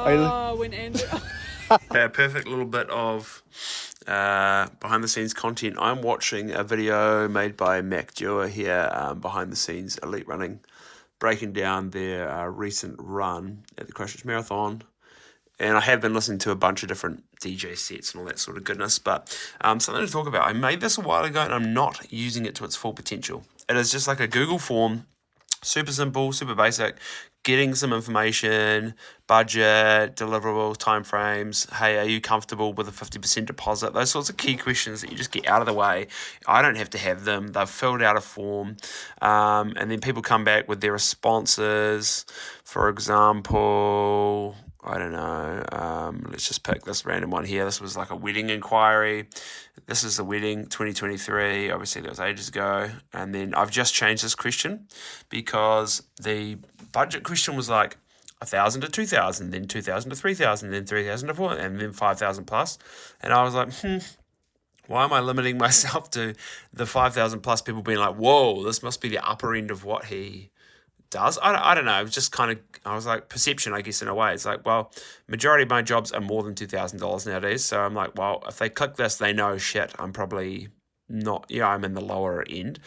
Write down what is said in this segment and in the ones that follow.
Oh, when Andrew... A perfect little bit of behind the scenes content. I'm watching a video made by Mac Dewar here, behind the scenes elite running, breaking down their recent run at the Christchurch Marathon. And I have been listening to a bunch of different DJ sets and all that sort of goodness, but something to talk about. I made this a while ago and I'm not using it to its full potential. It is just like a Google form, super simple, super basic, getting some information, budget, deliverables, timeframes. Hey, are you comfortable with a 50% deposit? Those sorts of key questions that you just get out of the way. I don't have to have them. They've filled out a form, and then people come back with their responses. For example, I don't know, let's just pick this random one here. This was like a wedding inquiry. This is the wedding 2023. Obviously, that was ages ago. And then I've just changed this question because the budget question was like 1,000 to 2,000, then 2,000 to 3,000, then 3,000 to 4,000, and then 5,000 plus. And I was like, why am I limiting myself to the 5,000 plus people being like, whoa, this must be the upper end of what he does? I don't know. It was just kind of, I was like, perception, I guess, in a way. It's like, well, majority of my jobs are more than $2,000 nowadays. So I'm like, well, if they click this, they know shit. I'm probably not, I'm in the lower end.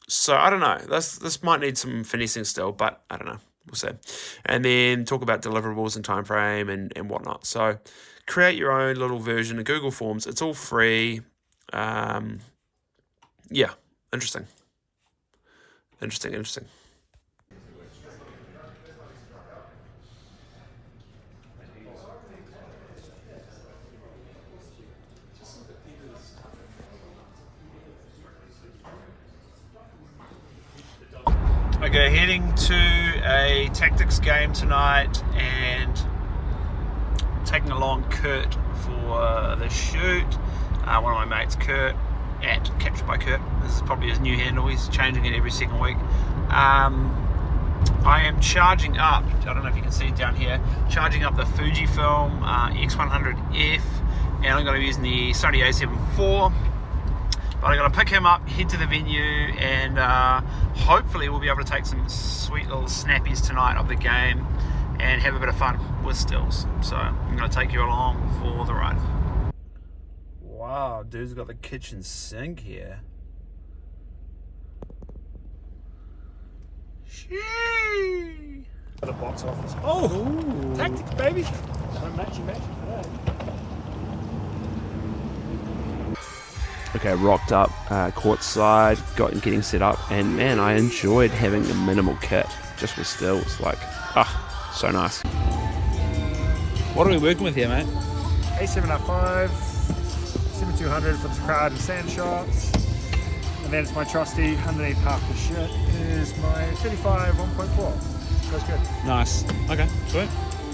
So I don't know. This might need some finessing still, but I don't know. We'll see. And then talk about deliverables and time frame and whatnot. So create your own little version of Google Forms. It's all free. Yeah, interesting. Okay, heading to a Tactix game tonight and taking along Kurt for the shoot. One of my mates, Kurt, at Captured by Kurt. This is probably his new handle. He's changing it every second week. I am charging up, I don't know if you can see it down here, charging up the Fujifilm X100F, and I'm going to be using the Sony A7 IV. But I'm going to pick him up, head to the venue, and hopefully we'll be able to take some sweet little snappies tonight of the game and have a bit of fun with stills. So I'm going to take you along for the ride. Wow, dude's got the kitchen sink here. Sheesh. The box office. Oh, Tactix, baby. Matching. Okay, rocked up, courtside, getting set up, and man, I enjoyed having a minimal kit just with stills. Like, so nice. What are we working with here, mate? A7R5, 7200 for the crowd and sand shots, and then it's my trusty underneath half the shit is my 35 1.4. Goes good. Nice. Okay, sweet.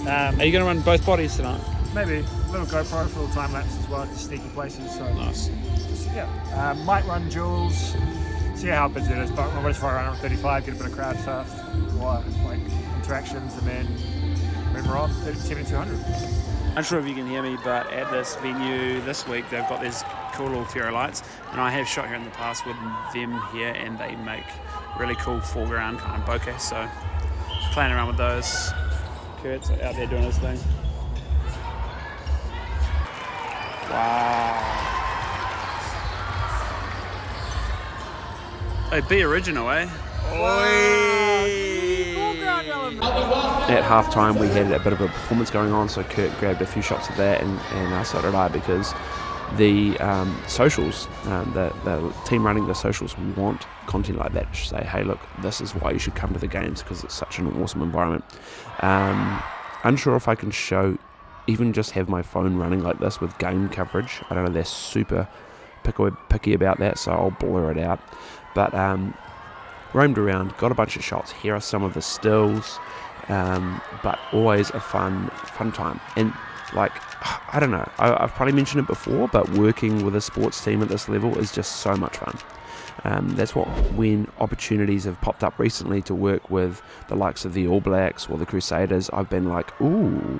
Are you going to run both bodies tonight? Maybe a little GoPro for little time lapse as well, just sneaky places. So nice. Might run duels, see how busy it is, but I'm ready for a run on 35, get a bit of crowd stuff, like interactions, and then we're on 7200. I'm not sure if you can hear me, but at this venue this week they've got these cool little Fero lights, and I have shot here in the past with them here, and they make really cool foreground kind of bokeh, so playing around with those. Kurt's out there doing his thing. Wow. Hey, be original, eh? At half time we had a bit of a performance going on, so Kurt grabbed a few shots of that, and so did I, because the socials, the team running the socials want content like that to say, hey look, this is why you should come to the games, because it's such an awesome environment. Unsure if I can show, even just have my phone running like this with game coverage. I don't know, they're super picky about that, so I'll blur it out. But roamed around, got a bunch of shots. Here are some of the stills, but always a fun time. And like, I don't know, I've probably mentioned it before, but working with a sports team at this level is just so much fun. That's when opportunities have popped up recently to work with the likes of the All Blacks or the Crusaders, I've been like, ooh,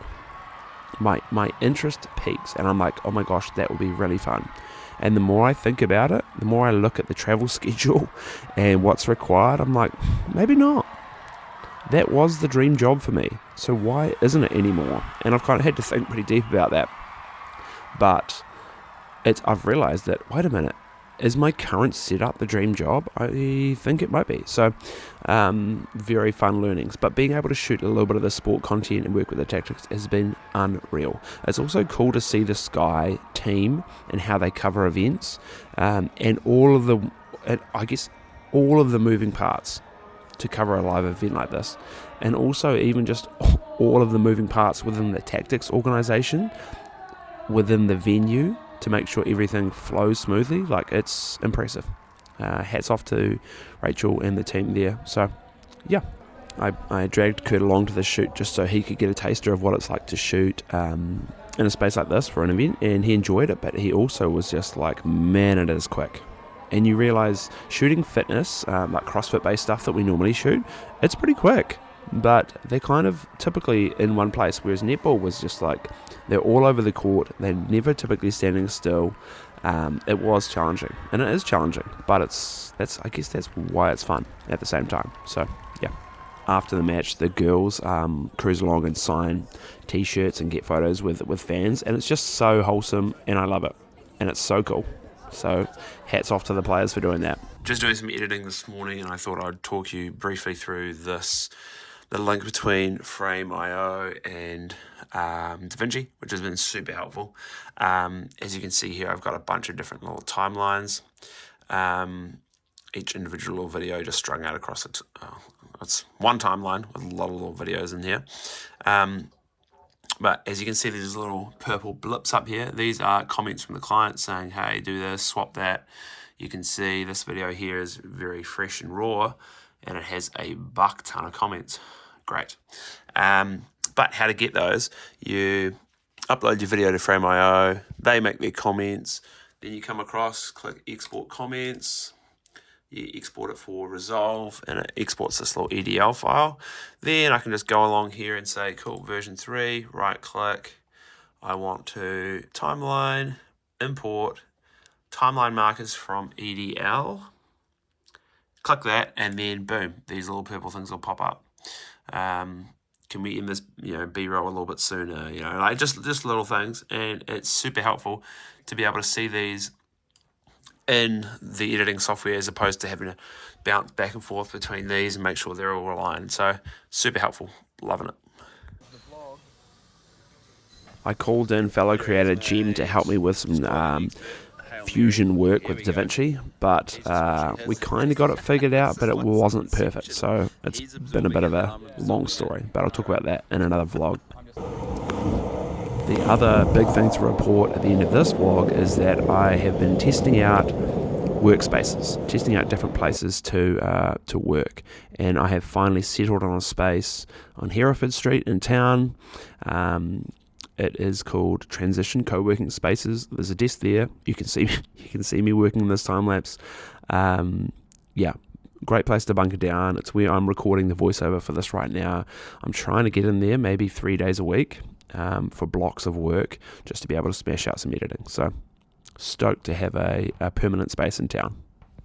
my interest peaks, and I'm like, oh my gosh, that will be really fun. And the more I think about it, the more I look at the travel schedule and what's required, I'm like, maybe not. that was the dream job for me. So why isn't it anymore? And I've kind of had to think pretty deep about that. But I've realised that, wait a minute, is my current setup the dream job? I think it might be. So, very fun learnings. But being able to shoot a little bit of the sport content and work with the Tactix has been unreal. It's also cool to see the Sky team and how they cover events, and all of the moving parts to cover a live event like this, and also even just all of the moving parts within the Tactix organisation, within the venue, to make sure everything flows smoothly. Like, it's impressive. Hats off to Rachel and the team there. So yeah, I dragged Kurt along to the shoot just so he could get a taster of what it's like to shoot in a space like this for an event, and he enjoyed it, but he also was just like, man, it is quick. And you realise shooting fitness, like CrossFit based stuff that we normally shoot, it's pretty quick, but they're kind of typically in one place, whereas netball was just like, they're all over the court, they're never typically standing still. It was challenging, and it is challenging, but I guess that's why it's fun at the same time. So yeah, after the match, the girls cruise along and sign t-shirts and get photos with fans, and it's just so wholesome, and I love it, and it's so cool. So hats off to the players for doing that. Just doing some editing this morning, and I thought I'd talk you briefly through the link between Frame.io and DaVinci, which has been super helpful. As you can see here, I've got a bunch of different little timelines. Each individual little video just strung out across it. It's one timeline with a lot of little videos in here. But as you can see, there's little purple blips up here. These are comments from the client saying, hey, do this, swap that. You can see this video here is very fresh and raw, and it has a buck ton of comments. Great. But how to get those, you upload your video to Frame.io, they make their comments, then you come across, click export comments, you export it for Resolve, and it exports this little EDL file. Then I can just go along here and say, cool, version 3, right click, I want to timeline, import, timeline markers from EDL, click that, and then boom, these little purple things will pop up. Can we end this, B-roll a little bit sooner, like just little things, and it's super helpful to be able to see these in the editing software as opposed to having to bounce back and forth between these and make sure they're all aligned. So super helpful, loving it. I called in fellow creator Jim to help me with some fusion work with DaVinci, but we kind of got it figured out, but it wasn't perfect, so it's been a bit of a long story, but I'll talk about that in another vlog. The other big thing to report at the end of this vlog is that I have been testing out workspaces, testing out different places to work, and I have finally settled on a space on Hereford Street in town. It is called Transition Co-working Spaces. There's a desk there. You can see me working in this time lapse. Yeah, great place to bunker down. It's where I'm recording the voiceover for this right now. I'm trying to get in there maybe 3 days a week for blocks of work, just to be able to smash out some editing. So stoked to have a permanent space in town.